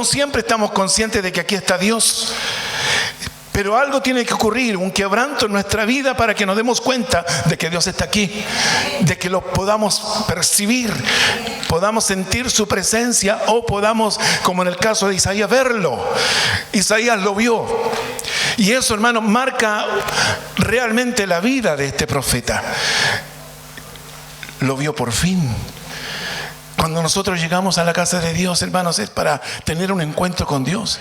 No siempre estamos conscientes de que aquí está Dios. Pero algo tiene que ocurrir, un quebranto en nuestra vida para que nos demos cuenta de que Dios está aquí, de que lo podamos percibir, podamos sentir su presencia o podamos, como en el caso de Isaías, verlo. Isaías lo vio. Y eso, hermano, marca realmente la vida de este profeta. Lo vio por fin. Cuando nosotros llegamos a la casa de Dios, hermanos, es para tener un encuentro con Dios.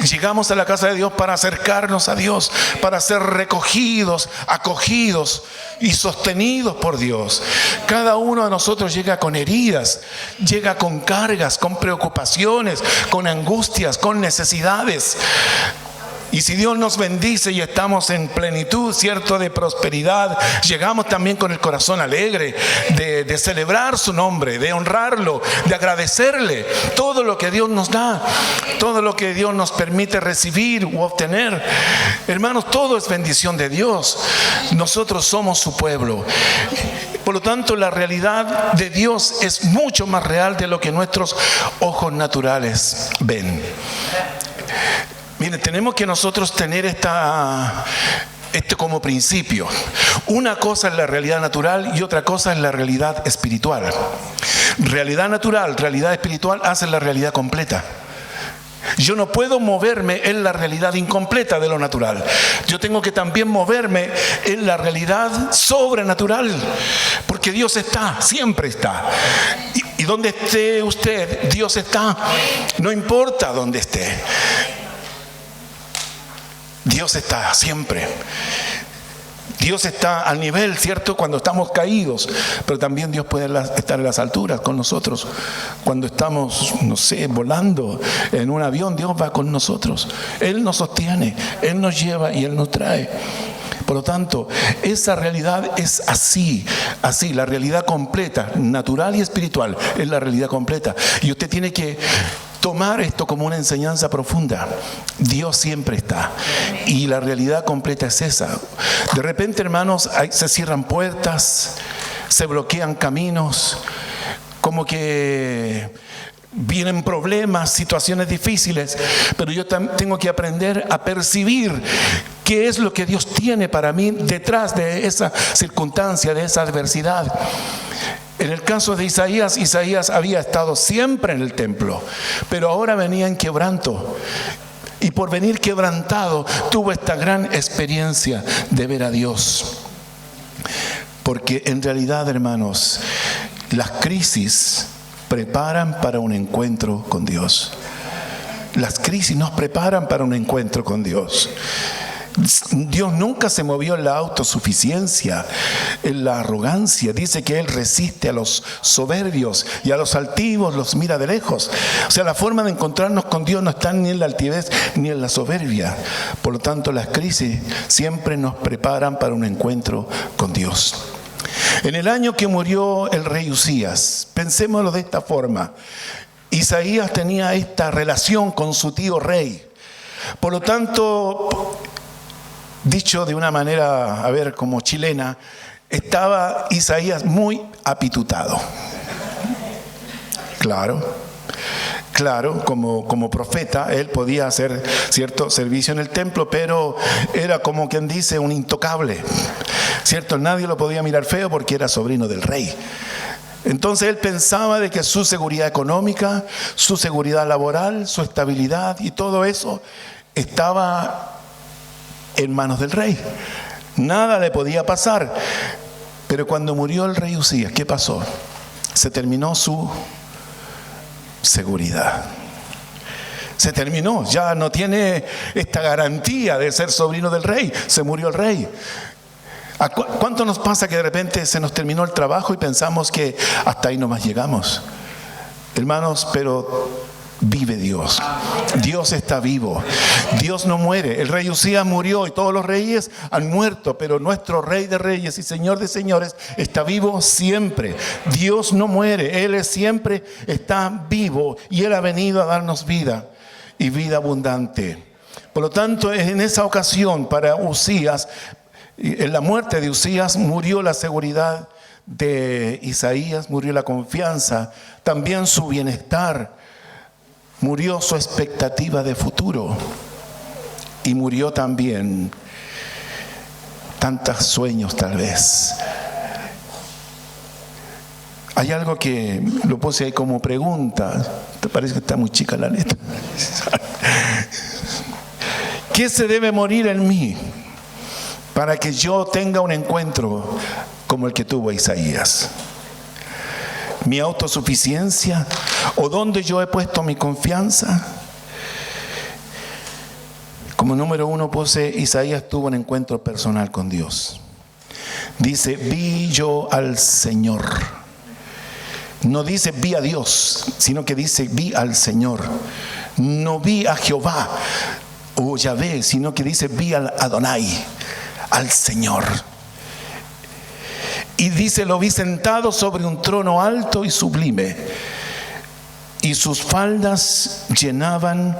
Llegamos a la casa de Dios para acercarnos a Dios, para ser recogidos, acogidos y sostenidos por Dios. Cada uno de nosotros llega con heridas, llega con cargas, con preocupaciones, con angustias, con necesidades. Y si Dios nos bendice y estamos en plenitud, cierto, de prosperidad, llegamos también con el corazón alegre de celebrar su nombre, de honrarlo, de agradecerle todo lo que Dios nos da, todo lo que Dios nos permite recibir u obtener. Hermanos, todo es bendición de Dios. Nosotros somos su pueblo. Por lo tanto, la realidad de Dios es mucho más real de lo que nuestros ojos naturales ven. Miren, tenemos que nosotros tener esto como principio. Una cosa es la realidad natural y otra cosa es la realidad espiritual. Realidad natural, realidad espiritual hacen la realidad completa. Yo no puedo moverme en la realidad incompleta de lo natural. Yo tengo que también moverme en la realidad sobrenatural, porque Dios está, siempre está. Y donde esté usted, Dios está. No importa dónde esté. Dios está siempre. Dios está al nivel, ¿cierto? Cuando estamos caídos, pero también Dios puede estar en las alturas con nosotros. Cuando estamos, no sé, volando en un avión, Dios va con nosotros. Él nos sostiene, Él nos lleva y Él nos trae. Por lo tanto, esa realidad es así, la realidad completa, natural y espiritual, es la realidad completa. Y usted tiene que tomar esto como una enseñanza profunda. Dios siempre está. Y la realidad completa es esa. De repente, hermanos, se cierran puertas, se bloquean caminos, como que vienen problemas, situaciones difíciles, pero yo tengo que aprender a percibir qué es lo que Dios tiene para mí detrás de esa circunstancia, de esa adversidad. En el caso de Isaías, Isaías había estado siempre en el templo, pero ahora venía en quebranto. Y por venir quebrantado, tuvo esta gran experiencia de ver a Dios. Porque en realidad, hermanos, las crisis preparan para un encuentro con Dios. Las crisis nos preparan para un encuentro con Dios. Dios nunca se movió en la autosuficiencia, en la arrogancia. Dice que Él resiste a los soberbios y a los altivos los mira de lejos. O sea, la forma de encontrarnos con Dios no está ni en la altivez ni en la soberbia. Por lo tanto, las crisis siempre nos preparan para un encuentro con Dios. En el año que murió el rey Usías, pensémoslo de esta forma. Isaías tenía esta relación con su tío rey. Por lo tanto, dicho de una manera, como chilena, estaba Isaías muy apitutado. Claro, como profeta, él podía hacer cierto servicio en el templo, pero era como quien dice un intocable, ¿cierto? Nadie lo podía mirar feo porque era sobrino del rey. Entonces él pensaba de que su seguridad económica, su seguridad laboral, su estabilidad y todo eso estaba en manos del rey. Nada le podía pasar. Pero cuando murió el rey Usías, ¿qué pasó? Se terminó su seguridad. Se terminó. Ya no tiene esta garantía de ser sobrino del rey. Se murió el rey. ¿Cuánto nos pasa que de repente se nos terminó el trabajo y pensamos que hasta ahí nomás llegamos? Hermanos, pero vive Dios. Dios está vivo. Dios no muere. El rey Usías murió y todos los reyes han muerto, pero nuestro Rey de Reyes y Señor de Señores está vivo siempre. Dios no muere. Él siempre está vivo y Él ha venido a darnos vida y vida abundante. Por lo tanto, en esa ocasión para Usías, en la muerte de Usías, murió la seguridad de Isaías, murió la confianza, también su bienestar Murió su expectativa de futuro. Y murió también tantos sueños tal vez. Hay algo que lo puse ahí como pregunta. ¿Te parece que está muy chica la letra? ¿Qué se debe morir en mí para que yo tenga un encuentro como el que tuvo Isaías? ¿Mi autosuficiencia? ¿O dónde yo he puesto mi confianza? Como número 1 puse, Isaías tuvo un encuentro personal con Dios. Dice, vi yo al Señor. No dice vi a Dios, sino que dice vi al Señor. No vi a Jehová o Yahvé, sino que dice vi al Adonai, al Señor. Y dice, lo vi sentado sobre un trono alto y sublime, y sus faldas llenaban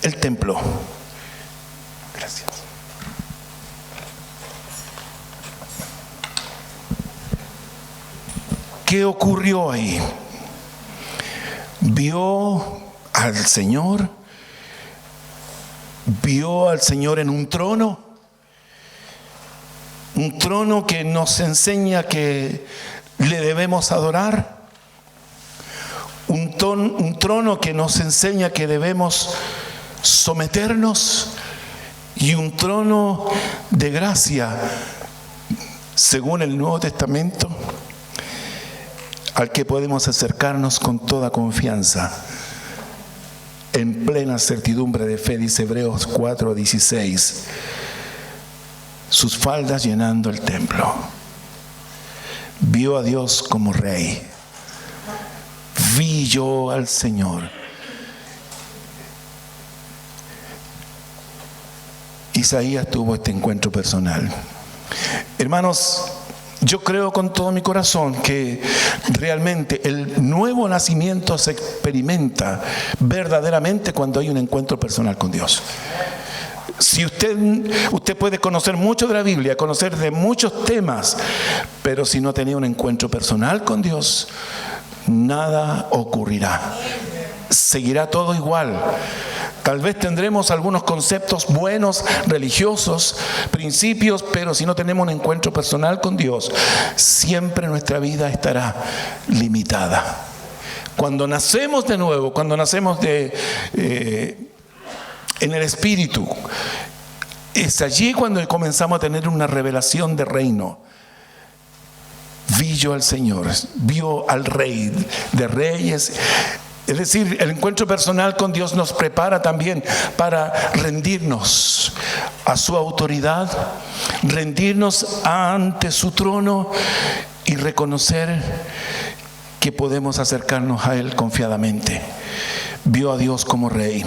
el templo. Gracias. ¿Qué ocurrió ahí? Vio al Señor en un trono que nos enseña que le debemos adorar, un trono que nos enseña que debemos someternos, y un trono de gracia, según el Nuevo Testamento, al que podemos acercarnos con toda confianza, en plena certidumbre de fe, dice Hebreos 4:16, sus faldas llenando el templo. Vio a Dios como Rey. Vi yo al Señor. Isaías tuvo este encuentro personal. Hermanos, yo creo con todo mi corazón que realmente el nuevo nacimiento se experimenta verdaderamente cuando hay un encuentro personal con Dios. Si usted puede conocer mucho de la Biblia, conocer de muchos temas, pero si no tenía un encuentro personal con Dios, nada ocurrirá. Seguirá todo igual. Tal vez tendremos algunos conceptos buenos, religiosos, principios, pero si no tenemos un encuentro personal con Dios, siempre nuestra vida estará limitada. Cuando nacemos de nuevo, cuando nacemos en el Espíritu, es allí cuando comenzamos a tener una revelación de reino. Vi yo al Señor, vio al Rey de Reyes. Es decir, el encuentro personal con Dios nos prepara también para rendirnos a su autoridad, rendirnos ante su trono y reconocer que podemos acercarnos a Él confiadamente. Vio a Dios como Rey.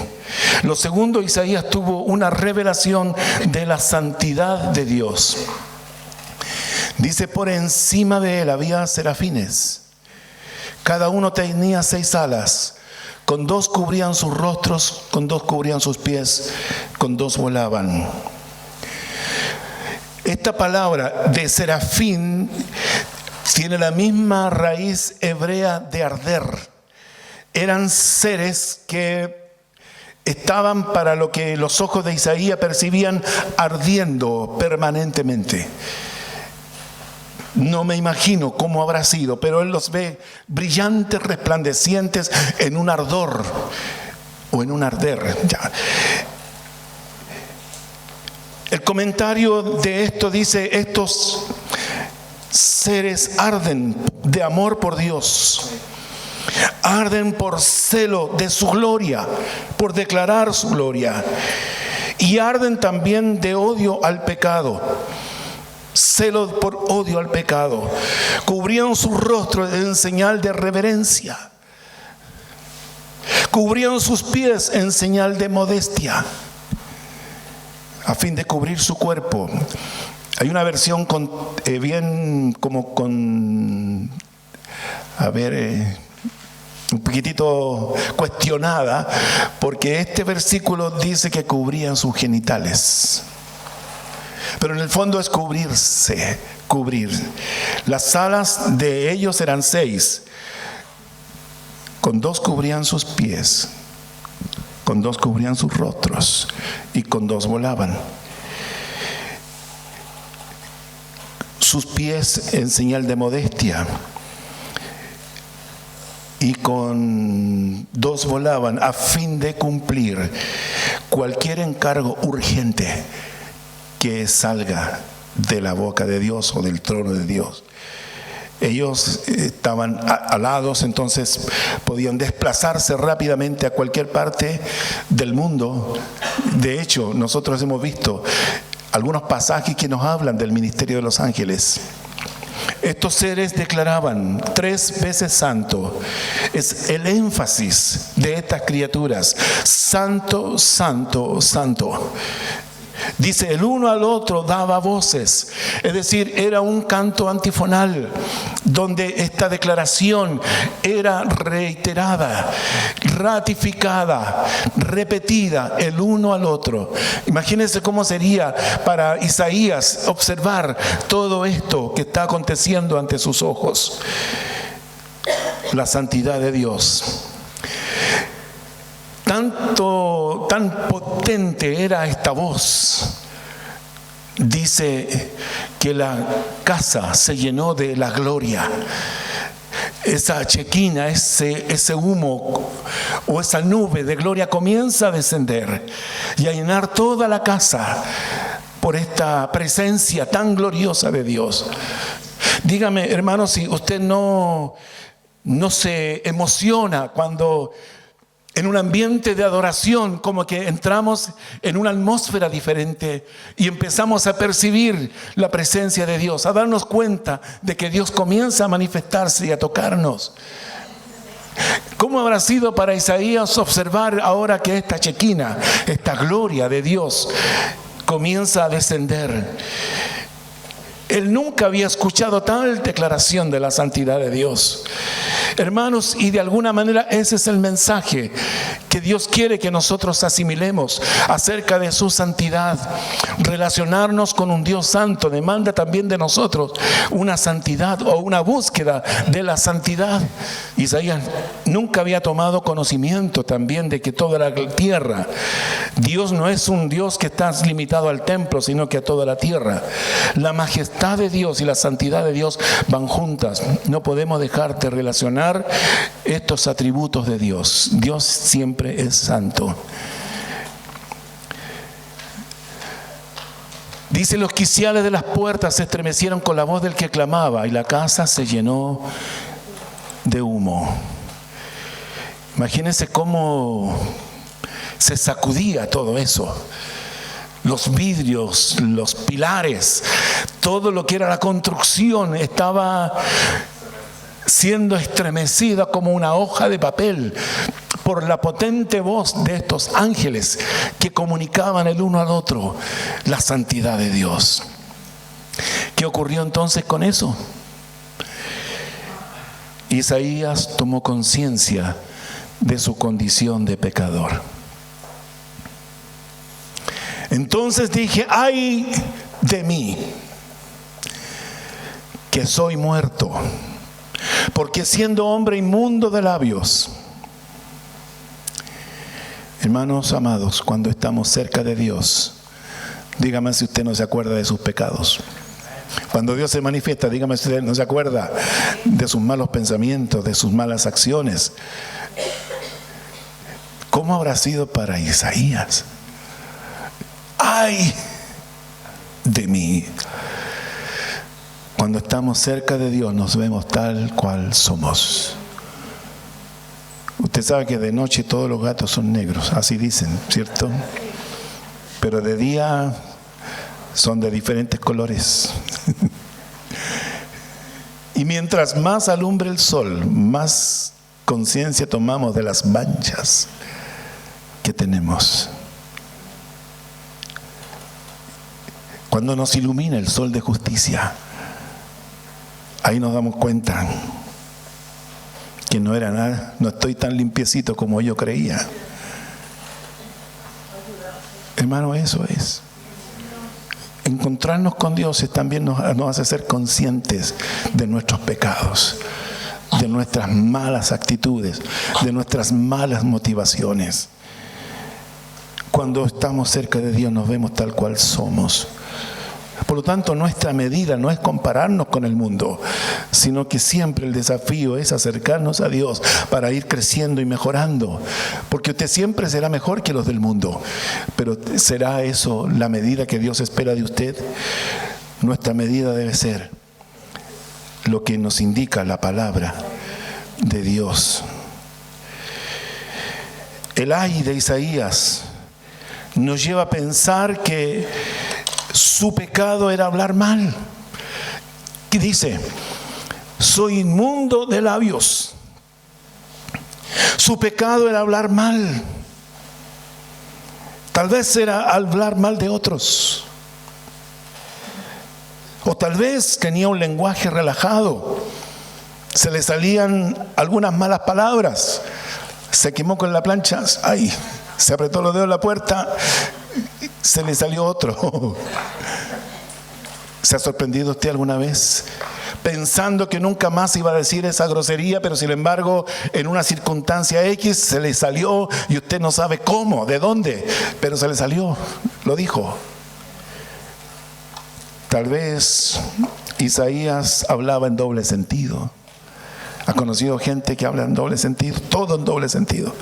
Lo segundo, Isaías tuvo una revelación de la santidad de Dios. Dice, por encima de Él había serafines. Cada uno tenía 6 alas, con 2 cubrían sus rostros, con 2 cubrían sus pies, con 2 volaban. Esta palabra de serafín tiene la misma raíz hebrea de arder. Eran seres que estaban, para lo que los ojos de Isaías percibían, ardiendo permanentemente. No me imagino cómo habrá sido, pero él los ve brillantes, resplandecientes en un ardor o en un arder. Ya. El comentario de esto dice, estos seres arden de amor por Dios, arden por celo de su gloria, por declarar su gloria, y arden también de odio al pecado. Celo por odio al pecado. Cubrían sus rostros en señal de reverencia. Cubrían sus pies en señal de modestia, a fin de cubrir su cuerpo. Hay una versión un poquitito cuestionada, porque este versículo dice que cubrían sus genitales. Pero en el fondo es cubrirse, cubrir. Las alas de ellos eran 6. Con 2 cubrían sus pies, con 2 cubrían sus rostros y con 2 volaban. Sus pies en señal de modestia, y con 2 volaban a fin de cumplir cualquier encargo urgente que salga de la boca de Dios o del trono de Dios. Ellos estaban alados, entonces podían desplazarse rápidamente a cualquier parte del mundo. De hecho, nosotros hemos visto algunos pasajes que nos hablan del ministerio de los ángeles. Estos seres declaraban 3 veces santo. Es el énfasis de estas criaturas: santo, santo, santo. Dice, el uno al otro daba voces. Es decir, era un canto antifonal donde esta declaración era reiterada, ratificada, repetida el uno al otro. Imagínense cómo sería para Isaías observar todo esto que está aconteciendo ante sus ojos. La santidad de Dios. Tan potente era esta voz. Dice que la casa se llenó de la gloria. Esa chequina, ese humo o esa nube de gloria comienza a descender y a llenar toda la casa por esta presencia tan gloriosa de Dios. Dígame, hermano, si usted no se emociona cuando en un ambiente de adoración, como que entramos en una atmósfera diferente y empezamos a percibir la presencia de Dios, a darnos cuenta de que Dios comienza a manifestarse y a tocarnos. ¿Cómo habrá sido para Isaías observar ahora que esta chequina, esta gloria de Dios, comienza a descender? Él nunca había escuchado tal declaración de la santidad de Dios. Hermanos, y de alguna manera ese es el mensaje que Dios quiere que nosotros asimilemos acerca de su santidad. Relacionarnos con un Dios santo demanda también de nosotros una santidad o una búsqueda de la santidad. Isaías nunca había tomado conocimiento también de que toda la tierra, Dios no es un Dios que está limitado al templo, sino que a toda la tierra. La majestad de Dios y la santidad de Dios van juntas. No podemos dejar de relacionar estos atributos de Dios. Dios siempre es santo. Dice, los quiciales de las puertas se estremecieron con la voz del que clamaba y la casa se llenó de humo. Imagínense cómo se sacudía todo eso. Los vidrios, los pilares, todo lo que era la construcción estaba siendo estremecida como una hoja de papel por la potente voz de estos ángeles que comunicaban el uno al otro la santidad de Dios. ¿Qué ocurrió entonces con eso? Isaías tomó conciencia de su condición de pecador. Entonces dije, ay de mí, que soy muerto, porque siendo hombre inmundo de labios. Hermanos amados, cuando estamos cerca de Dios, dígame si usted no se acuerda de sus pecados. Cuando Dios se manifiesta, dígame si usted no se acuerda de sus malos pensamientos, de sus malas acciones. ¿Cómo habrá sido para Isaías? ¡Ay de mí! Cuando estamos cerca de Dios nos vemos tal cual somos. Usted sabe que de noche todos los gatos son negros, así dicen, ¿cierto? Pero de día son de diferentes colores. Y mientras más alumbre el sol, más conciencia tomamos de las manchas que tenemos. Cuando nos ilumina el sol de justicia, ahí nos damos cuenta que no era nada, no estoy tan limpiecito como yo creía. Hermano, eso es. Encontrarnos con Dios también nos hace ser conscientes de nuestros pecados. de nuestras malas actitudes, de nuestras malas motivaciones. Cuando estamos cerca de Dios nos vemos tal cual somos. Por lo tanto, nuestra medida no es compararnos con el mundo, sino que siempre el desafío es acercarnos a Dios para ir creciendo y mejorando. Porque usted siempre será mejor que los del mundo. Pero ¿será eso la medida que Dios espera de usted? Nuestra medida debe ser lo que nos indica la palabra de Dios. El ay de Isaías nos lleva a pensar que su pecado era hablar mal. ¿Qué dice? Soy inmundo de labios. Su pecado era hablar mal. Tal vez era hablar mal de otros. O tal vez tenía un lenguaje relajado. Se le salían algunas malas palabras. Se quemó con la plancha. ¡Ay! Se apretó los dedos en la puerta. Se le salió otro. ¿Se ha sorprendido usted alguna vez? Pensando que nunca más iba a decir esa grosería, pero sin embargo, en una circunstancia X se le salió y usted no sabe cómo, de dónde, pero se le salió, lo dijo. Tal vez Isaías hablaba en doble sentido. ¿Ha conocido gente que habla en doble sentido? Todo en doble sentido.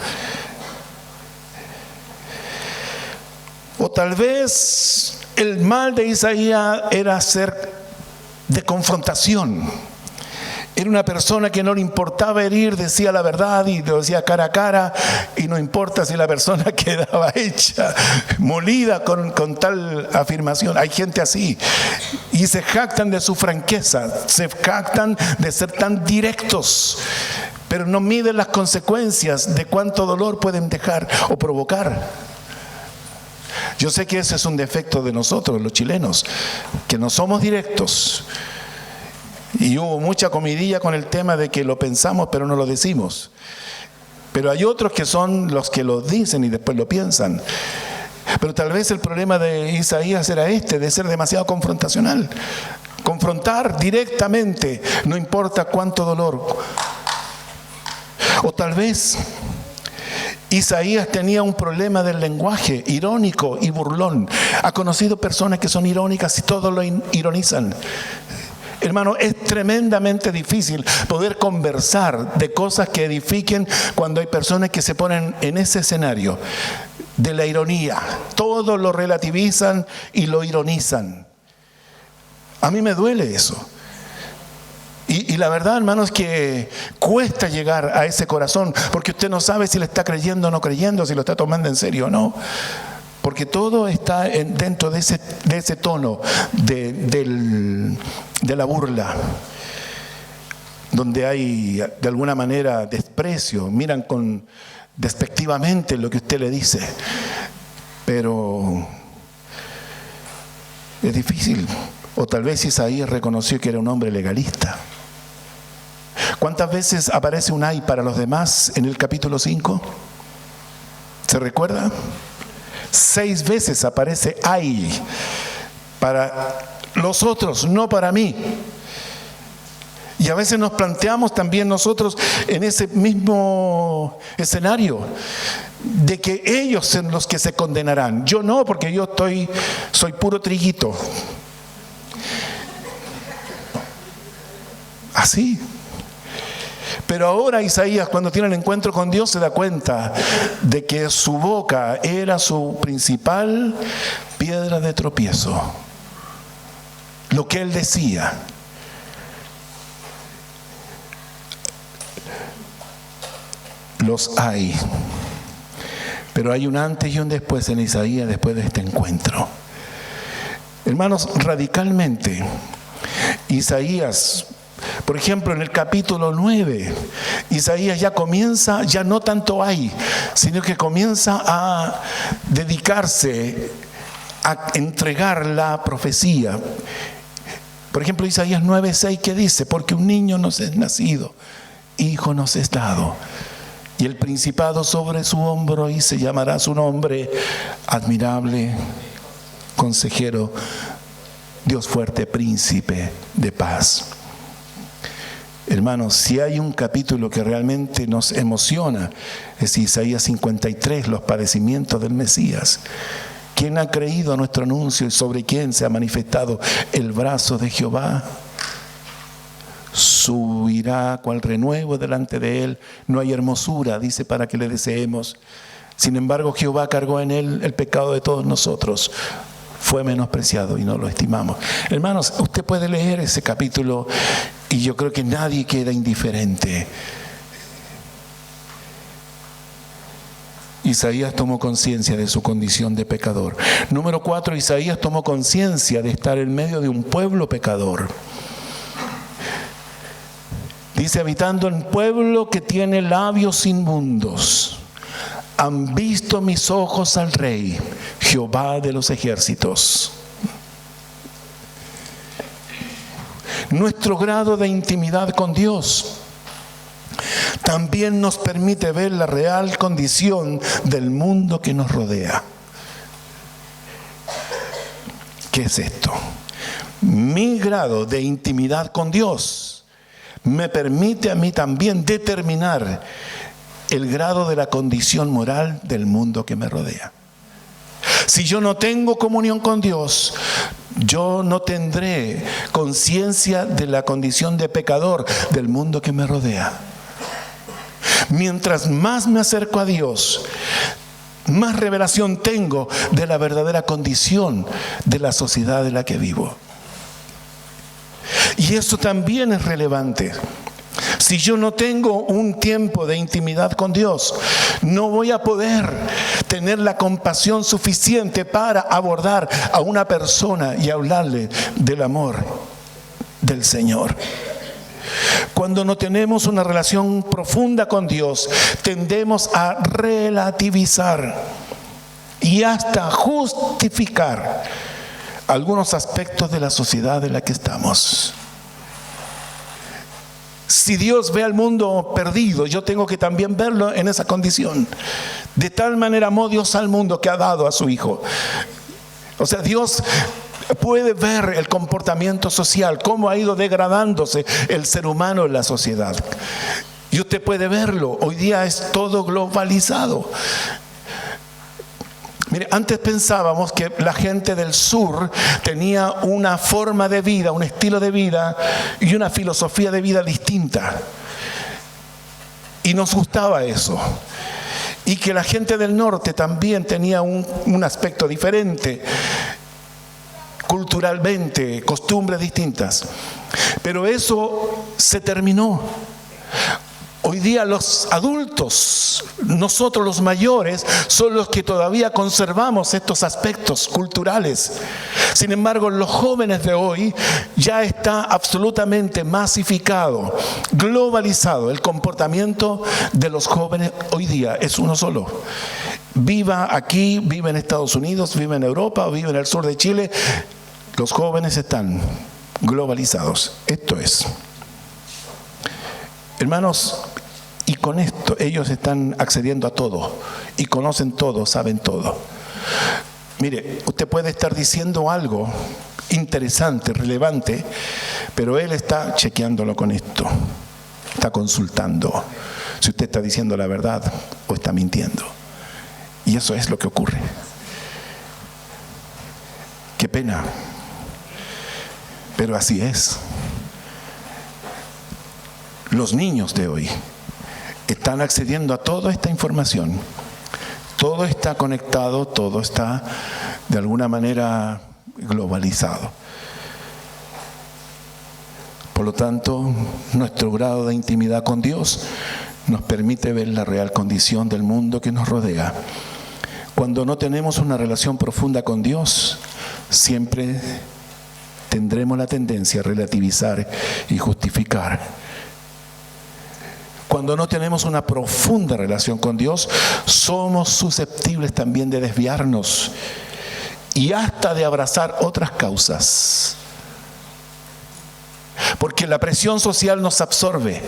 O tal vez el mal de Isaías era ser de confrontación. Era una persona que no le importaba herir, decía la verdad y lo decía cara a cara, y no importa si la persona quedaba hecha, molida con tal afirmación. Hay gente así y se jactan de su franqueza, se jactan de ser tan directos, pero no miden las consecuencias de cuánto dolor pueden dejar o provocar. Yo sé que ese es un defecto de nosotros, los chilenos, que no somos directos. Y hubo mucha comidilla con el tema de que lo pensamos pero no lo decimos. Pero hay otros que son los que lo dicen y después lo piensan. Pero tal vez el problema de Isaías era de ser demasiado confrontacional. Confrontar directamente, no importa cuánto dolor. O tal vez Isaías tenía un problema del lenguaje, irónico y burlón. Ha conocido personas que son irónicas y todo lo ironizan. Hermano, es tremendamente difícil poder conversar de cosas que edifiquen cuando hay personas que se ponen en ese escenario de la ironía. Todo lo relativizan y lo ironizan. A mí me duele eso. Y la verdad, hermanos, que cuesta llegar a ese corazón, porque usted no sabe si le está creyendo o no creyendo, si lo está tomando en serio o no. Porque todo está dentro de ese tono de la burla, donde hay de alguna manera desprecio, miran despectivamente lo que usted le dice. Pero es difícil. O tal vez Isaías reconoció que era un hombre legalista. ¿Cuántas veces aparece un ay para los demás en el capítulo 5? ¿Se recuerda? 6 veces aparece ay para los otros, no para mí. Y a veces nos planteamos también nosotros en ese mismo escenario de que ellos son los que se condenarán. Yo no, porque yo soy puro triguito. Así. Pero ahora Isaías, cuando tiene el encuentro con Dios, se da cuenta de que su boca era su principal piedra de tropiezo. Lo que él decía. Los hay. Pero hay un antes y un después en Isaías después de este encuentro. Hermanos, radicalmente, Isaías, por ejemplo, en el capítulo 9, Isaías ya comienza, ya no tanto hay, sino que comienza a dedicarse a entregar la profecía. Por ejemplo, Isaías 9:6, que dice: porque un niño nos es nacido, hijo nos es dado, y el principado sobre su hombro, y se llamará su nombre admirable, consejero, Dios fuerte, príncipe de paz. Hermanos, si hay un capítulo que realmente nos emociona, es Isaías 53, los padecimientos del Mesías. ¿Quién ha creído a nuestro anuncio y sobre quién se ha manifestado el brazo de Jehová? Subirá cual renuevo delante de él. No hay hermosura, dice, para que le deseemos. Sin embargo, Jehová cargó en él el pecado de todos nosotros. Fue menospreciado y no lo estimamos. Hermanos, usted puede leer ese capítulo y yo creo que nadie queda indiferente. Isaías tomó conciencia de su condición de pecador. Número 4, Isaías tomó conciencia de estar en medio de un pueblo pecador. Dice, habitando en pueblo que tiene labios inmundos. Han visto mis ojos al Rey, Jehová de los ejércitos. Nuestro grado de intimidad con Dios también nos permite ver la real condición del mundo que nos rodea. ¿Qué es esto? Mi grado de intimidad con Dios me permite a mí también determinar el grado de la condición moral del mundo que me rodea. Si yo no tengo comunión con Dios, yo no tendré conciencia de la condición de pecador del mundo que me rodea. Mientras más me acerco a Dios, más revelación tengo de la verdadera condición de la sociedad en la que vivo. Y eso también es relevante. Si yo no tengo un tiempo de intimidad con Dios, no voy a poder tener la compasión suficiente para abordar a una persona y hablarle del amor del Señor. Cuando no tenemos una relación profunda con Dios, tendemos a relativizar y hasta justificar algunos aspectos de la sociedad en la que estamos. Si Dios ve al mundo perdido, yo tengo que también verlo en esa condición. De tal manera amó Dios al mundo que ha dado a su Hijo. O sea, Dios puede ver el comportamiento social, cómo ha ido degradándose el ser humano en la sociedad. Y usted puede verlo. Hoy día es todo globalizado. Mire, antes pensábamos que la gente del sur tenía una forma de vida, un estilo de vida y una filosofía de vida distinta. Y nos gustaba eso. Y que la gente del norte también tenía un aspecto diferente, culturalmente, costumbres distintas. Pero eso se terminó. Hoy día los adultos, nosotros los mayores, son los que todavía conservamos estos aspectos culturales. Sin embargo, los jóvenes de hoy ya está absolutamente masificado, globalizado. El comportamiento de los jóvenes hoy día es uno solo. Viva aquí, vive en Estados Unidos, vive en Europa o vive en el sur de Chile, los jóvenes están globalizados. Esto es. Hermanos, y con esto ellos están accediendo a todo y conocen todo, saben todo. Mire, usted puede estar diciendo algo interesante, relevante, pero él está chequeándolo con esto, está consultando si usted está diciendo la verdad o está mintiendo. Y eso es lo que ocurre. Qué pena, pero así es. Los niños de hoy están accediendo a toda esta información. Todo está conectado, todo está de alguna manera globalizado. Por lo tanto, nuestro grado de intimidad con Dios nos permite ver la real condición del mundo que nos rodea. Cuando no tenemos una relación profunda con Dios, siempre tendremos la tendencia a relativizar y justificar. Cuando no tenemos una profunda relación con Dios, somos susceptibles también de desviarnos y hasta de abrazar otras causas. Porque la presión social nos absorbe.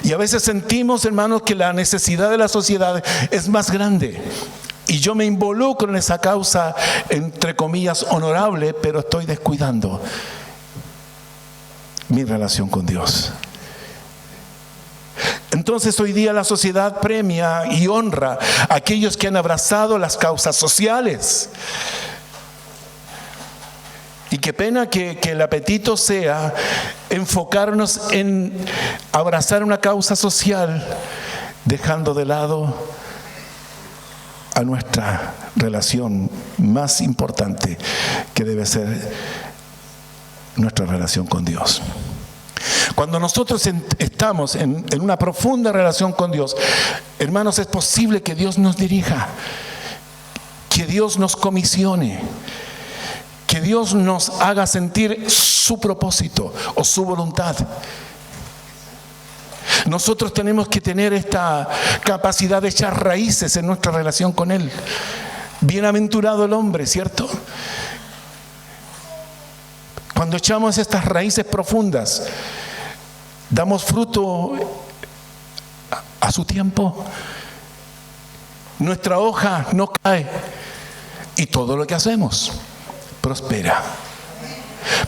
Y a veces sentimos, hermanos, que la necesidad de la sociedad es más grande. Y yo me involucro en esa causa, entre comillas, honorable, pero estoy descuidando mi relación con Dios. Entonces hoy día la sociedad premia y honra a aquellos que han abrazado las causas sociales. Y qué pena que el apetito sea enfocarnos en abrazar una causa social, dejando de lado a nuestra relación más importante, que debe ser nuestra relación con Dios. Cuando nosotros estamos en una profunda relación con Dios, hermanos, es posible que Dios nos dirija, que Dios nos comisione, que Dios nos haga sentir su propósito o su voluntad. Nosotros tenemos que tener esta capacidad de echar raíces en nuestra relación con Él. Bienaventurado el hombre, ¿cierto? Cuando echamos estas raíces profundas, damos fruto a su tiempo. Nuestra hoja no cae y todo lo que hacemos prospera.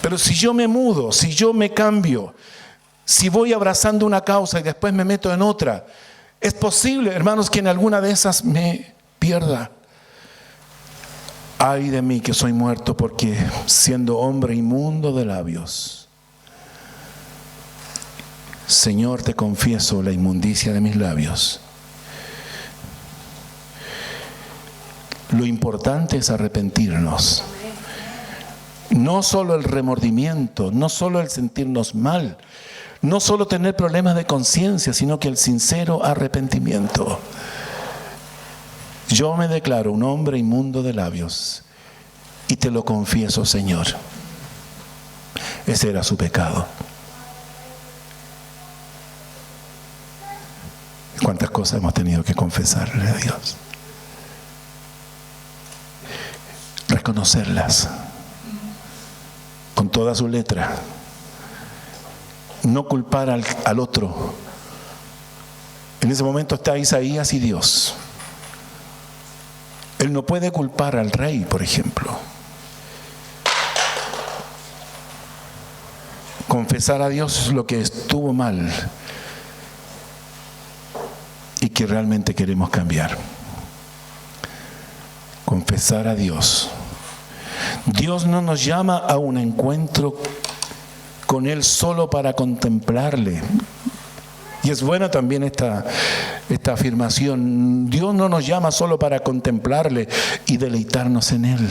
Pero si yo me mudo, si yo me cambio, si voy abrazando una causa y después me meto en otra, es posible, hermanos, que en alguna de esas me pierda. Ay de mí que soy muerto, porque siendo hombre inmundo de labios, Señor, te confieso la inmundicia de mis labios. Lo importante es arrepentirnos. No solo el remordimiento, no solo el sentirnos mal, no solo tener problemas de conciencia, sino que el sincero arrepentimiento. Yo me declaro un hombre inmundo de labios y te lo confieso, Señor. Ese era su pecado. ¿Cuántas cosas hemos tenido que confesarle a Dios? Reconocerlas con toda su letra. No culpar al otro. En ese momento está Isaías y Dios. Él no puede culpar al rey, por ejemplo. Confesar a Dios lo que estuvo mal y que realmente queremos cambiar. Confesar a Dios. Dios no nos llama a un encuentro con Él solo para contemplarle. Y es buena también esta afirmación. Dios no nos llama solo para contemplarle y deleitarnos en Él.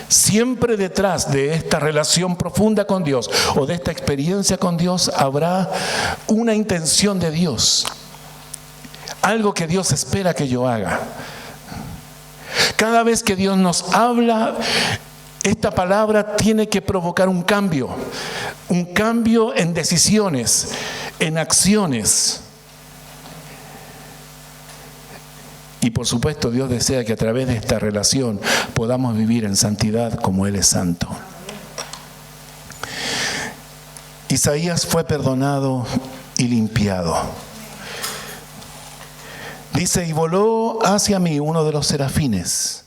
Siempre detrás de esta relación profunda con Dios o de esta experiencia con Dios habrá una intención de Dios. Algo que Dios espera que yo haga. Cada vez que Dios nos habla, esta palabra tiene que provocar un cambio en decisiones, en acciones. Y por supuesto, Dios desea que a través de esta relación podamos vivir en santidad como Él es santo. Isaías fue perdonado y limpiado. Dice, y voló hacia mí uno de los serafines,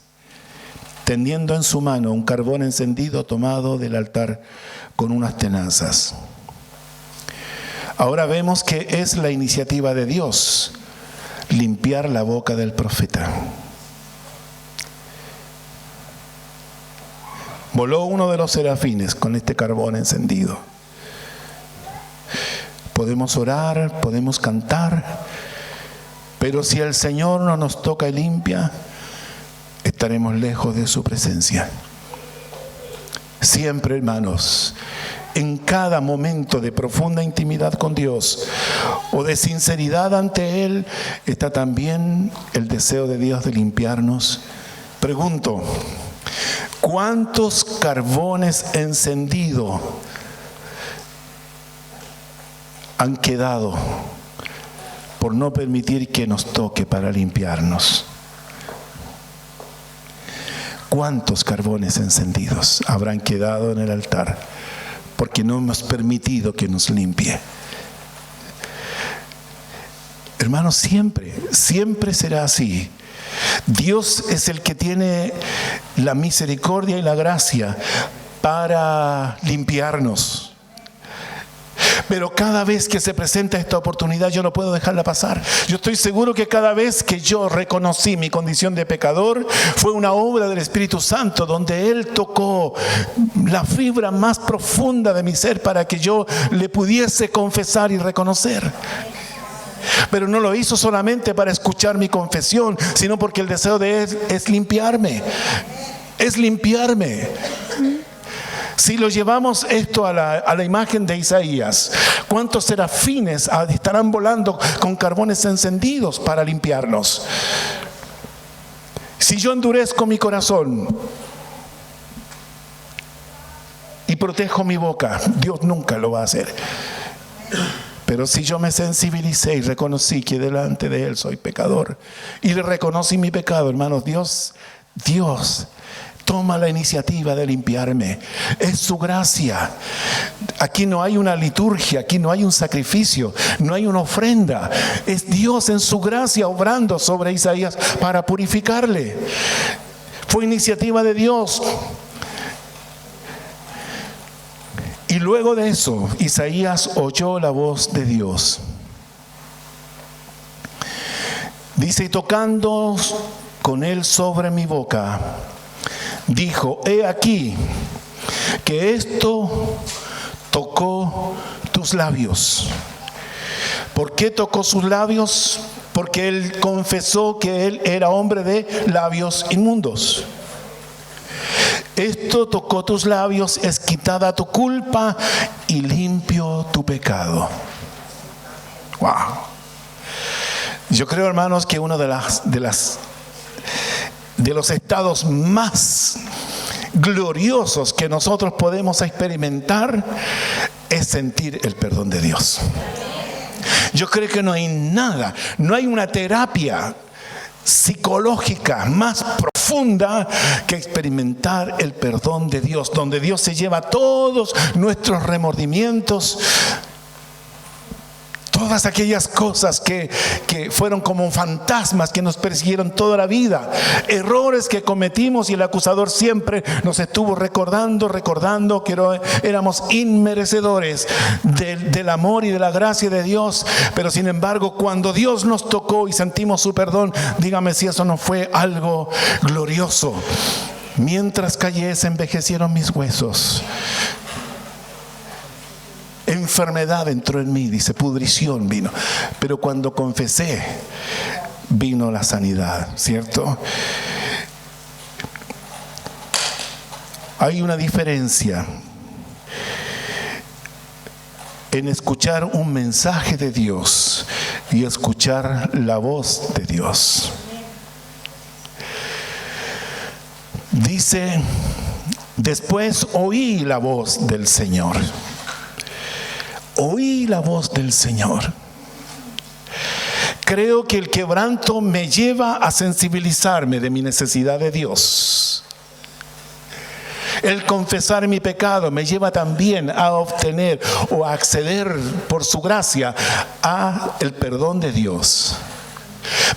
tendiendo en su mano un carbón encendido tomado del altar con unas tenazas. Ahora vemos que es la iniciativa de Dios limpiar la boca del profeta. Voló uno de los serafines con este carbón encendido. Podemos orar, podemos cantar, pero si el Señor no nos toca y limpia, estaremos lejos de su presencia. Siempre, hermanos, en cada momento de profunda intimidad con Dios o de sinceridad ante Él, está también el deseo de Dios de limpiarnos. Pregunto, ¿cuántos carbones encendidos han quedado por no permitir que nos toque para limpiarnos? ¿Cuántos carbones encendidos habrán quedado en el altar porque no hemos permitido que nos limpie? Hermanos, siempre será así. Dios es el que tiene la misericordia y la gracia para limpiarnos. Pero cada vez que se presenta esta oportunidad, yo no puedo dejarla pasar. Yo estoy seguro que cada vez que yo reconocí mi condición de pecador, fue una obra del Espíritu Santo, donde Él tocó la fibra más profunda de mi ser para que yo le pudiese confesar y reconocer. Pero no lo hizo solamente para escuchar mi confesión, sino porque el deseo de Él es limpiarme. Es limpiarme. Si lo llevamos esto a la imagen de Isaías, ¿cuántos serafines estarán volando con carbones encendidos para limpiarnos? Si yo endurezco mi corazón y protejo mi boca, Dios nunca lo va a hacer. Pero si yo me sensibilicé y reconocí que delante de Él soy pecador y le reconocí mi pecado, hermanos, Dios toma la iniciativa de limpiarme. Es su gracia. Aquí no hay una liturgia, aquí no hay un sacrificio, no hay una ofrenda. Es Dios en su gracia obrando sobre Isaías para purificarle. Fue iniciativa de Dios. Y luego de eso, Isaías oyó la voz de Dios. Dice, y tocando con él sobre mi boca, dijo, he aquí que esto tocó tus labios. ¿Por qué tocó sus labios? Porque él confesó que él era hombre de labios inmundos. Esto tocó tus labios, es quitada tu culpa y limpio tu pecado. Wow. Yo creo, hermanos, que uno de los estados más gloriosos que nosotros podemos experimentar es sentir el perdón de Dios. Yo creo que no hay nada, no hay una terapia psicológica más profunda que experimentar el perdón de Dios, donde Dios se lleva todos nuestros remordimientos, todas aquellas cosas que fueron como fantasmas que nos persiguieron toda la vida, errores que cometimos, y el acusador siempre nos estuvo recordando que éramos inmerecedores del amor y de la gracia de Dios. Pero sin embargo, cuando Dios nos tocó y sentimos su perdón, dígame si eso no fue algo glorioso. Mientras callé, se envejecieron mis huesos. Enfermedad entró en mí, dice, pudrición vino. Pero cuando confesé, vino la sanidad, ¿cierto? Hay una diferencia en escuchar un mensaje de Dios y escuchar la voz de Dios. Dice, después oí la voz del Señor. Oí la voz del Señor. Creo que el quebranto me lleva a sensibilizarme de mi necesidad de Dios. El confesar mi pecado me lleva también a obtener o a acceder por su gracia a el perdón de Dios.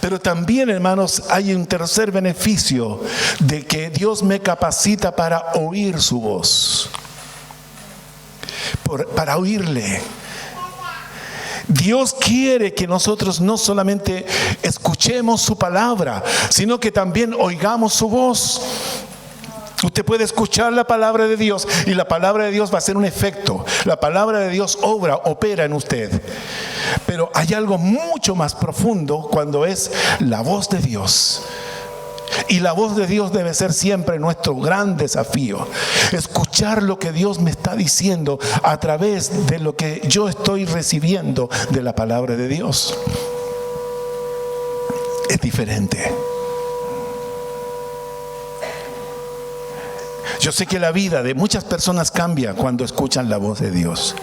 Pero también, hermanos, hay un tercer beneficio de que Dios me capacita para oír su voz. Para oírle. Dios quiere que nosotros no solamente escuchemos su palabra, sino que también oigamos su voz. Usted puede escuchar la palabra de Dios y la palabra de Dios va a hacer un efecto. La palabra de Dios opera en usted. Pero hay algo mucho más profundo cuando es la voz de Dios. Y la voz de Dios debe ser siempre nuestro gran desafío. Escuchar lo que Dios me está diciendo a través de lo que yo estoy recibiendo de la palabra de Dios. Es diferente. Yo sé que la vida de muchas personas cambia cuando escuchan la voz de Dios.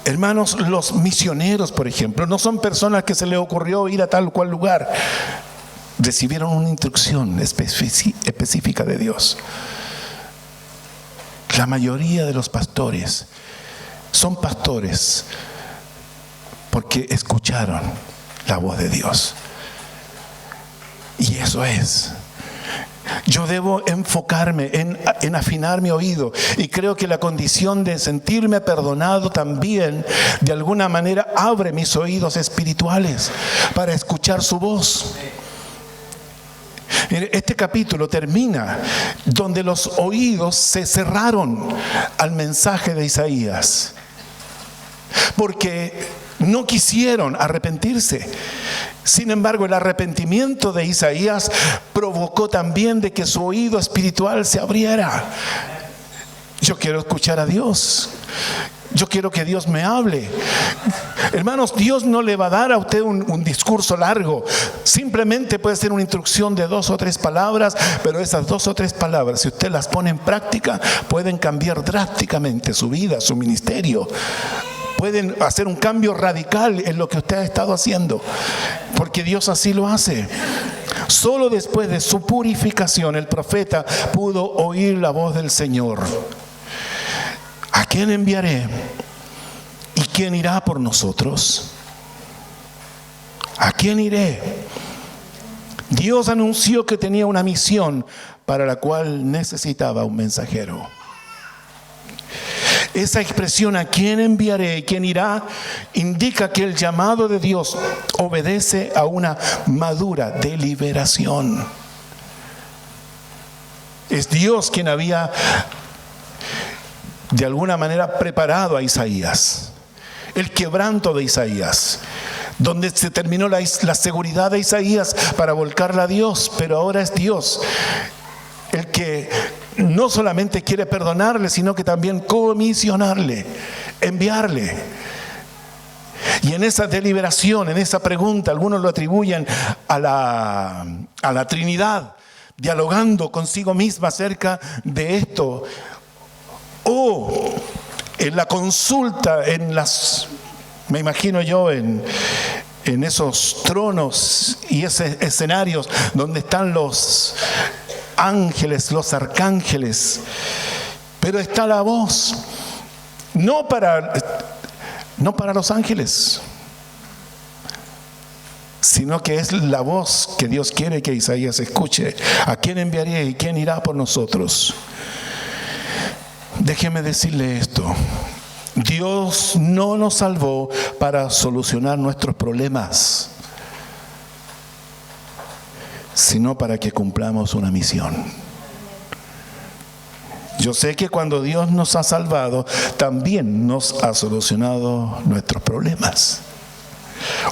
Hermanos, los misioneros, por ejemplo, no son personas que se les ocurrió ir a tal o cual lugar. Recibieron una instrucción específica de Dios. La mayoría de los pastores son pastores porque escucharon la voz de Dios. Y eso es. Yo debo enfocarme en afinar mi oído. Y creo que la condición de sentirme perdonado también, de alguna manera, abre mis oídos espirituales para escuchar su voz. Este capítulo termina donde los oídos se cerraron al mensaje de Isaías, porque no quisieron arrepentirse. Sin embargo, el arrepentimiento de Isaías provocó también de que su oído espiritual se abriera. Yo quiero escuchar a Dios. Yo quiero que Dios me hable. Hermanos, Dios no le va a dar a usted un discurso largo. Simplemente puede ser una instrucción de 2 o 3 palabras, pero esas 2 o 3 palabras, si usted las pone en práctica, pueden cambiar drásticamente su vida, su ministerio. Pueden hacer un cambio radical en lo que usted ha estado haciendo, porque Dios así lo hace. Solo después de su purificación, el profeta pudo oír la voz del Señor. ¿A quién enviaré? ¿Y quién irá por nosotros? ¿A quién iré? Dios anunció que tenía una misión para la cual necesitaba un mensajero. Esa expresión, ¿a quién enviaré y quién irá?, indica que el llamado de Dios obedece a una madura deliberación. Es Dios quien había de alguna manera preparado a Isaías. El quebranto de Isaías, donde se terminó la seguridad de Isaías para volcarla a Dios, pero ahora es Dios el que no solamente quiere perdonarle, sino que también comisionarle, enviarle. Y en esa deliberación, en esa pregunta, algunos lo atribuyen a la Trinidad, dialogando consigo misma acerca de esto. O en la consulta, me imagino yo, en esos tronos y esos escenarios donde están los ángeles, los arcángeles, pero está la voz, no para los ángeles, sino que es la voz que Dios quiere que Isaías escuche. ¿A quién enviaré y quién irá por nosotros? Déjeme decirle esto: Dios no nos salvó para solucionar nuestros problemas, sino para que cumplamos una misión. Yo sé que cuando Dios nos ha salvado, también nos ha solucionado nuestros problemas.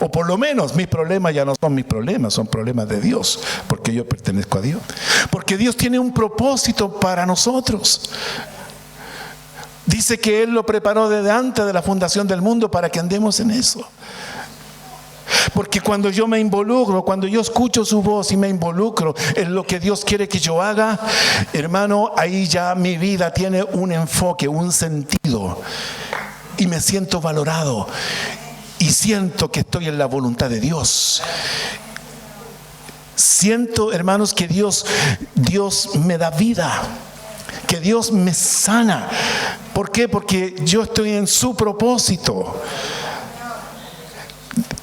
O por lo menos mis problemas ya no son mis problemas, son problemas de Dios, porque yo pertenezco a Dios. Porque Dios tiene un propósito para nosotros. Dice que Él lo preparó desde antes de la fundación del mundo para que andemos en eso. Porque cuando yo me involucro, cuando yo escucho su voz y me involucro en lo que Dios quiere que yo haga, hermano, ahí ya mi vida tiene un enfoque, un sentido. Y me siento valorado. Y siento que estoy en la voluntad de Dios. Siento, hermanos, que Dios me da vida, que Dios me sana. ¿Por qué? Porque yo estoy en su propósito.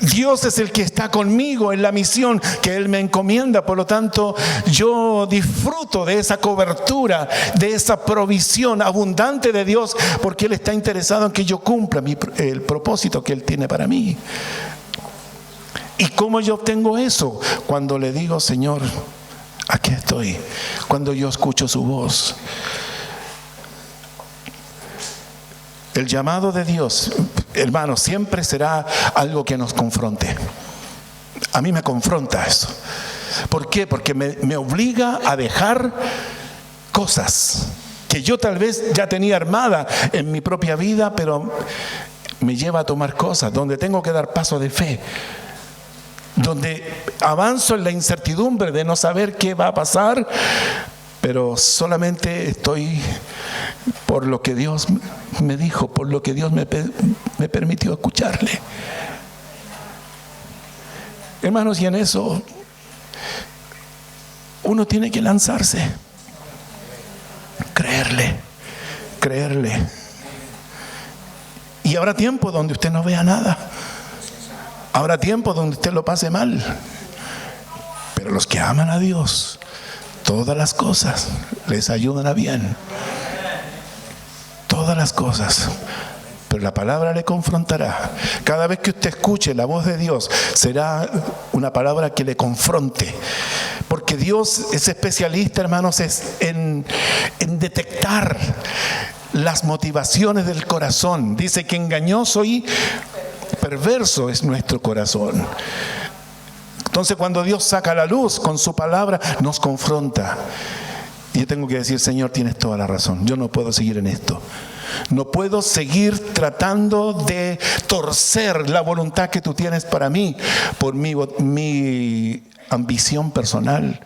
Dios es el que está conmigo en la misión que Él me encomienda. Por lo tanto, yo disfruto de esa cobertura, de esa provisión abundante de Dios, porque Él está interesado en que yo cumpla el propósito que Él tiene para mí. ¿Y cómo yo obtengo eso? Cuando le digo: Señor, aquí estoy. Cuando yo escucho su voz. El llamado de Dios, hermanos, siempre será algo que nos confronte. A mí me confronta eso. ¿Por qué? Porque me obliga a dejar cosas que yo tal vez ya tenía armada en mi propia vida, pero me lleva a tomar cosas donde tengo que dar paso de fe, donde avanzo en la incertidumbre de no saber qué va a pasar, pero solamente estoy por lo que Dios me dijo, por lo que Dios me permitió escucharle. Hermanos, y en eso uno tiene que lanzarse, creerle. Y habrá tiempo donde usted no vea nada, habrá tiempo donde usted lo pase mal, pero los que aman a Dios, todas las cosas les ayudan a bien. Todas las cosas. Pero la palabra le confrontará. Cada vez que usted escuche la voz de Dios, será una palabra que le confronte. Porque Dios es especialista, hermanos, en detectar las motivaciones del corazón. Dice que engañoso y perverso es nuestro corazón. Entonces, cuando Dios saca a la luz con su palabra, nos confronta. Y yo tengo que decir: Señor, tienes toda la razón. Yo no puedo seguir en esto. No puedo seguir tratando de torcer la voluntad que tú tienes para mí por mi ambición personal,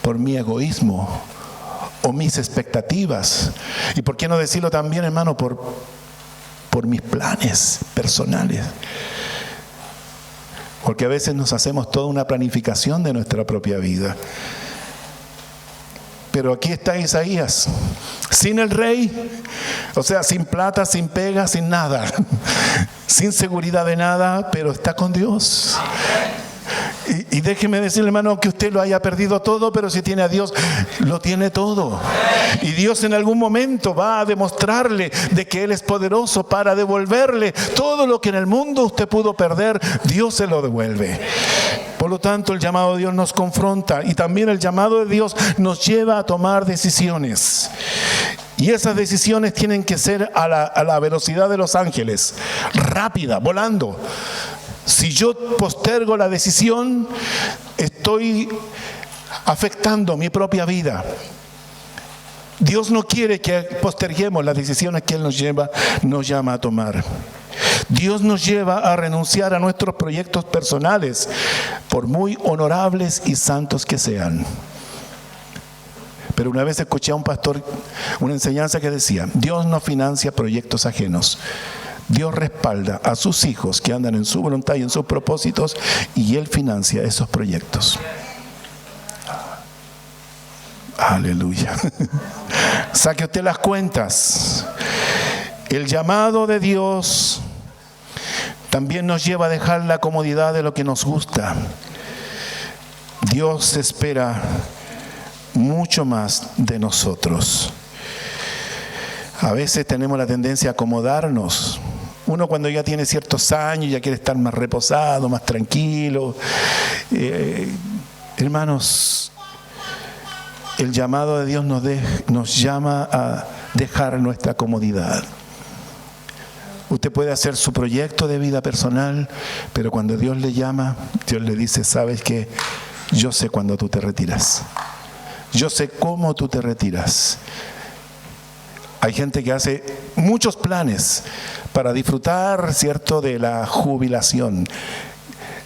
por mi egoísmo o mis expectativas. Y por qué no decirlo también, hermano, por mis planes personales. Porque a veces nos hacemos toda una planificación de nuestra propia vida. Pero aquí está Isaías, sin el rey, o sea, sin plata, sin pega, sin nada, sin seguridad de nada, pero está con Dios. Y déjeme decirle, hermano, que usted lo haya perdido todo, pero si tiene a Dios, lo tiene todo. Y Dios en algún momento va a demostrarle de que Él es poderoso para devolverle todo lo que en el mundo usted pudo perder. Dios se lo devuelve. Por lo tanto, el llamado de Dios nos confronta, y también el llamado de Dios nos lleva a tomar decisiones. Y esas decisiones tienen que ser a la velocidad de los ángeles, rápida, volando. Si yo postergo la decisión, estoy afectando mi propia vida. Dios no quiere que posterguemos las decisiones que Él nos llama a tomar. Dios nos lleva a renunciar a nuestros proyectos personales, por muy honorables y santos que sean. Pero una vez escuché a un pastor una enseñanza que decía: Dios no financia proyectos ajenos. Dios respalda a sus hijos que andan en su voluntad y en sus propósitos, y Él financia esos proyectos. Aleluya. Saque usted las cuentas. El llamado de Dios también nos lleva a dejar la comodidad de lo que nos gusta. Dios espera mucho más de nosotros. A veces tenemos la tendencia a acomodarnos. Uno, cuando ya tiene ciertos años, ya quiere estar más reposado, más tranquilo. Hermanos, el llamado de Dios nos llama a dejar nuestra comodidad. Usted puede hacer su proyecto de vida personal, pero cuando Dios le llama, Dios le dice: ¿sabes qué? Yo sé cuándo tú te retiras. Yo sé cómo tú te retiras. Hay gente que hace muchos planes para disfrutar, ¿cierto?, de la jubilación.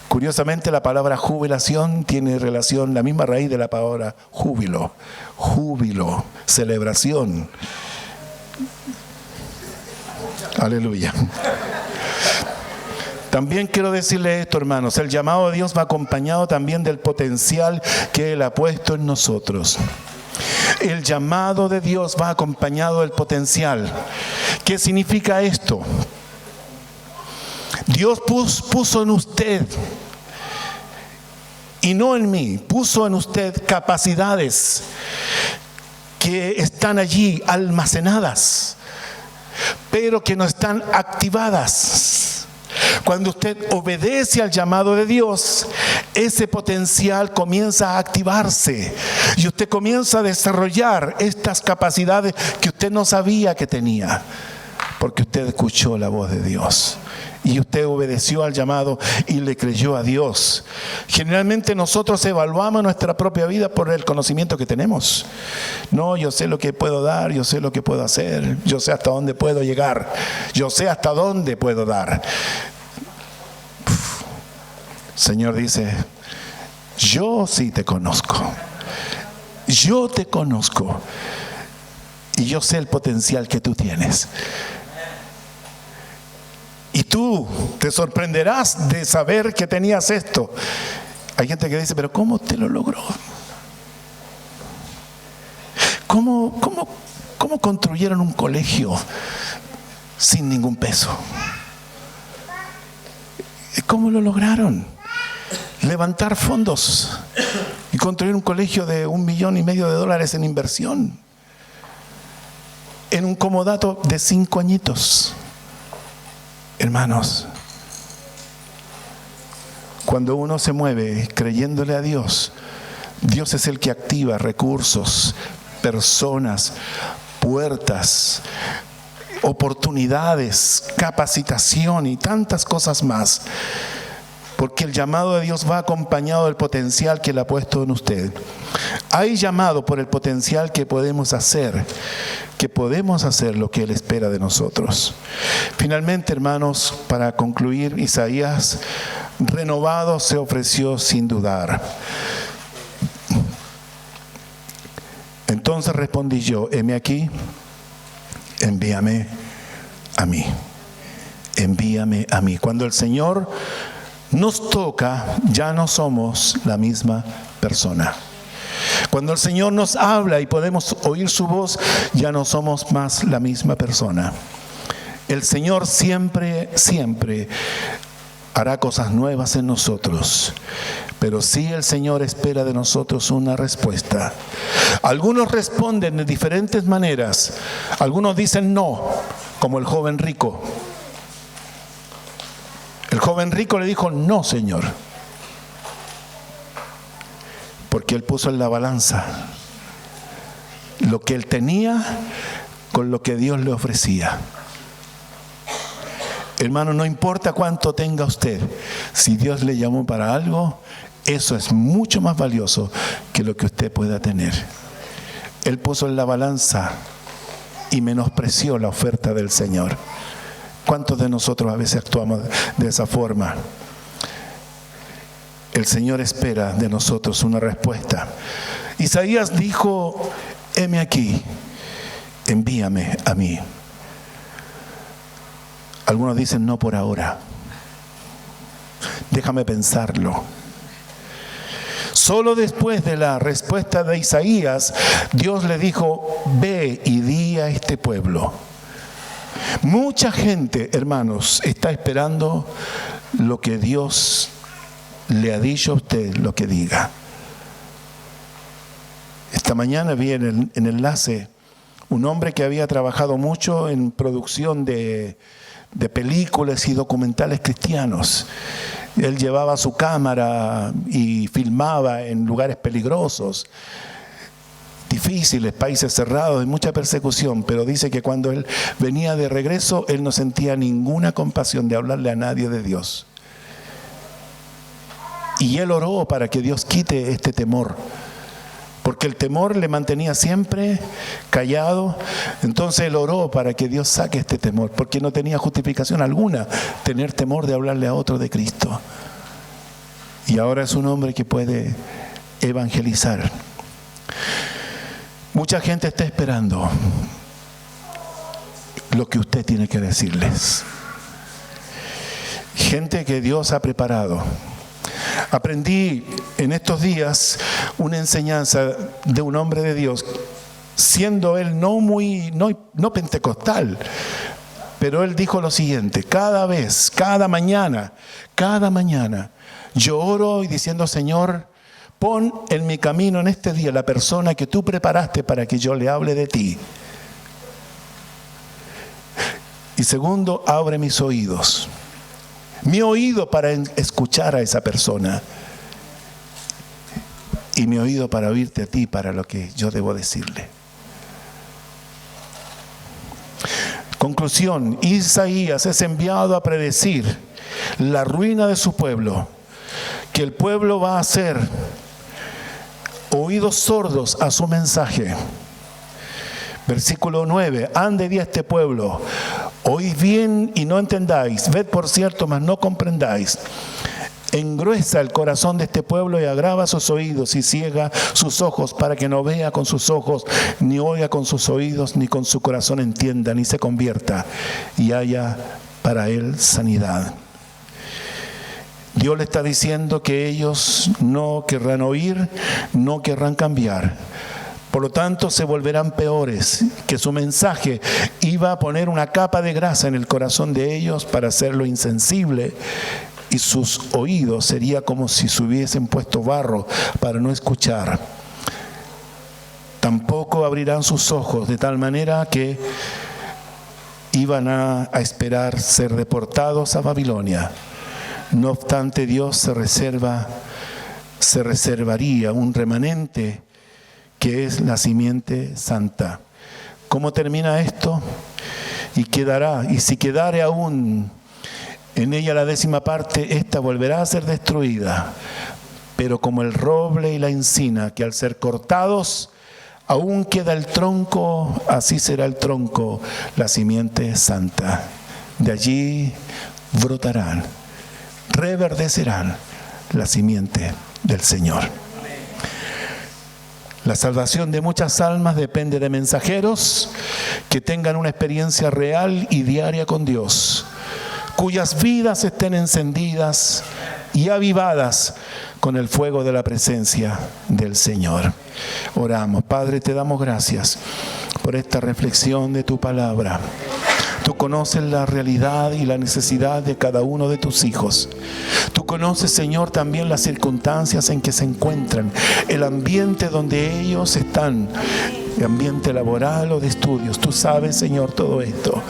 Curiosamente, la palabra jubilación tiene relación, la misma raíz de la palabra júbilo. Júbilo, celebración. Aleluya. También quiero decirle esto, hermanos: el llamado de Dios va acompañado también del potencial que Él ha puesto en nosotros. El llamado de Dios va acompañado del potencial. ¿Qué significa esto? Dios puso en usted, y no en mí, puso en usted capacidades que están allí almacenadas, pero que no están activadas. Cuando usted obedece al llamado de Dios, ese potencial comienza a activarse y usted comienza a desarrollar estas capacidades que usted no sabía que tenía, porque usted escuchó la voz de Dios y usted obedeció al llamado y le creyó a Dios. Generalmente nosotros evaluamos nuestra propia vida por el conocimiento que tenemos. No, yo sé lo que puedo dar, yo sé lo que puedo hacer, yo sé hasta dónde puedo llegar, yo sé hasta dónde puedo dar. Señor dice: yo sí te conozco, yo te conozco y yo sé el potencial que tú tienes. Y tú te sorprenderás de saber que tenías esto. Hay gente que dice: pero ¿cómo te lo logró? ¿Cómo construyeron un colegio sin ningún peso? ¿Cómo lo lograron? Levantar fondos. construir un colegio de $1,5 millones en inversión, en un comodato de 5 añitos. Hermanos, cuando uno se mueve creyéndole a Dios, Dios es el que activa recursos, personas, puertas, oportunidades, capacitación y tantas cosas más. Porque el llamado de Dios va acompañado del potencial que Él ha puesto en usted. Hay llamado por el potencial que podemos hacer lo que Él espera de nosotros. Finalmente, hermanos, para concluir, Isaías, renovado, se ofreció sin dudar. Entonces respondí yo: heme aquí, envíame a mí. Envíame a mí. Cuando el Señor nos toca, ya no somos la misma persona. Cuando el Señor nos habla y podemos oír su voz, ya no somos más la misma persona. El Señor siempre hará cosas nuevas en nosotros, pero sí el Señor espera de nosotros una respuesta. Algunos responden de diferentes maneras. Algunos dicen no, como el joven rico. El joven rico le dijo: no, Señor, porque él puso en la balanza lo que él tenía con lo que Dios le ofrecía. Hermano, no importa cuánto tenga usted, si Dios le llamó para algo, eso es mucho más valioso que lo que usted pueda tener. Él puso en la balanza y menospreció la oferta del Señor. ¿Cuántos de nosotros a veces actuamos de esa forma? El Señor espera de nosotros una respuesta. Isaías dijo: heme aquí, envíame a mí. Algunos dicen: no por ahora, déjame pensarlo. Solo después de la respuesta de Isaías, Dios le dijo: ve y di a este pueblo. Mucha gente, hermanos, está esperando lo que Dios le ha dicho a usted, lo que diga. Esta mañana vi en el enlace un hombre que había trabajado mucho en producción de películas y documentales cristianos. Él llevaba su cámara y filmaba en lugares peligrosos, difíciles, países cerrados, y mucha persecución, pero dice que cuando él venía de regreso, él no sentía ninguna compasión de hablarle a nadie de Dios. Y él oró para que Dios quite este temor, porque el temor le mantenía siempre callado. Entonces él oró para que Dios saque este temor, porque no tenía justificación alguna tener temor de hablarle a otro de Cristo. Y ahora es un hombre que puede evangelizar. Mucha gente está esperando lo que usted tiene que decirles. Gente que Dios ha preparado. Aprendí en estos días una enseñanza de un hombre de Dios, siendo él no pentecostal, pero él dijo lo siguiente: cada mañana, yo oro y diciendo: Señor, pon en mi camino en este día la persona que tú preparaste para que yo le hable de ti. Y segundo, abre mis oídos. Mi oído para escuchar a esa persona. Y mi oído para oírte a ti, para lo que yo debo decirle. Conclusión: Isaías es enviado a predecir la ruina de su pueblo. Que el pueblo va a ser oídos sordos a su mensaje. Versículo 9: ande di a este pueblo: oíd bien y no entendáis, ved por cierto, mas no comprendáis. Engruesa el corazón de este pueblo y agrava sus oídos y ciega sus ojos, para que no vea con sus ojos, ni oiga con sus oídos, ni con su corazón entienda, ni se convierta y haya para él sanidad. Dios le está diciendo que ellos no querrán oír, no querrán cambiar. Por lo tanto, se volverán peores, que su mensaje iba a poner una capa de grasa en el corazón de ellos para hacerlo insensible y sus oídos sería como si se hubiesen puesto barro para no escuchar. Tampoco abrirán sus ojos, de tal manera que iban a esperar ser deportados a Babilonia. No obstante, Dios se reservaría un remanente que es la simiente santa. ¿Cómo termina esto? Y si quedare aún en ella la 10ª parte, esta volverá a ser destruida. Pero como el roble y la encina, que al ser cortados aún queda el tronco, así será el tronco, la simiente santa. De allí brotarán, reverdecerán la simiente del Señor. La salvación de muchas almas depende de mensajeros que tengan una experiencia real y diaria con Dios, cuyas vidas estén encendidas y avivadas con el fuego de la presencia del Señor. Oramos. Padre, te damos gracias por esta reflexión de tu palabra. Tú conoces la realidad y la necesidad de cada uno de tus hijos. Tú conoces, Señor, también las circunstancias en que se encuentran, el ambiente donde ellos están, el ambiente laboral o de estudios. Tú sabes, Señor, todo esto.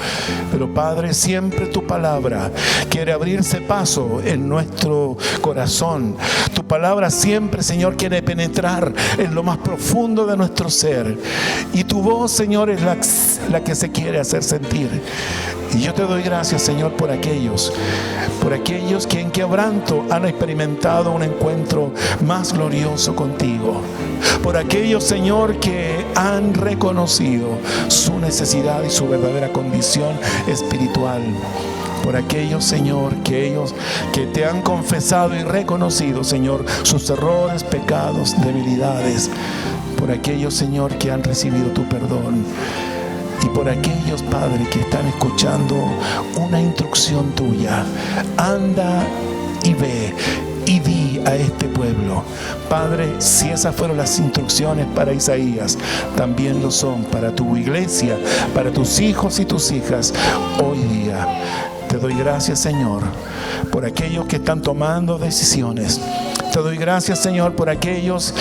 Pero, Padre, siempre tu palabra quiere abrirse paso en nuestro corazón. Tu palabra siempre, Señor, quiere penetrar en lo más profundo de nuestro ser. Y tu voz, Señor, es la que se quiere hacer sentir. Y yo te doy gracias, Señor, por aquellos que en quebranto han experimentado un encuentro más glorioso contigo. Por aquellos, Señor, que han reconocido su necesidad y su verdadera condición espiritual. Por aquellos, Señor, que te han confesado y reconocido, Señor, sus errores, pecados, debilidades. Por aquellos, Señor, que han recibido tu perdón. Y por aquellos, Padre, que están escuchando una instrucción tuya. Anda y ve y di a este pueblo. Padre, si esas fueron las instrucciones para Isaías, también lo son para tu iglesia, para tus hijos y tus hijas hoy día. Te doy gracias, Señor, por aquellos que están tomando decisiones. Te doy gracias, Señor, por aquellos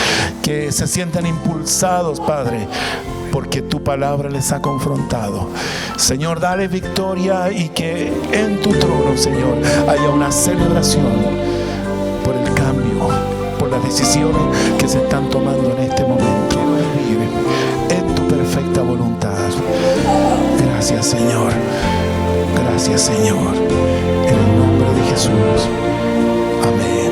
que se sientan impulsados, Padre, porque tu palabra les ha confrontado. Señor, dale victoria y que en tu trono, Señor, haya una celebración por el cambio, por las decisiones que se están tomando en este momento. Vivir en tu perfecta voluntad. Gracias, Señor. Gracias, Señor. En el nombre de Jesús. Amén.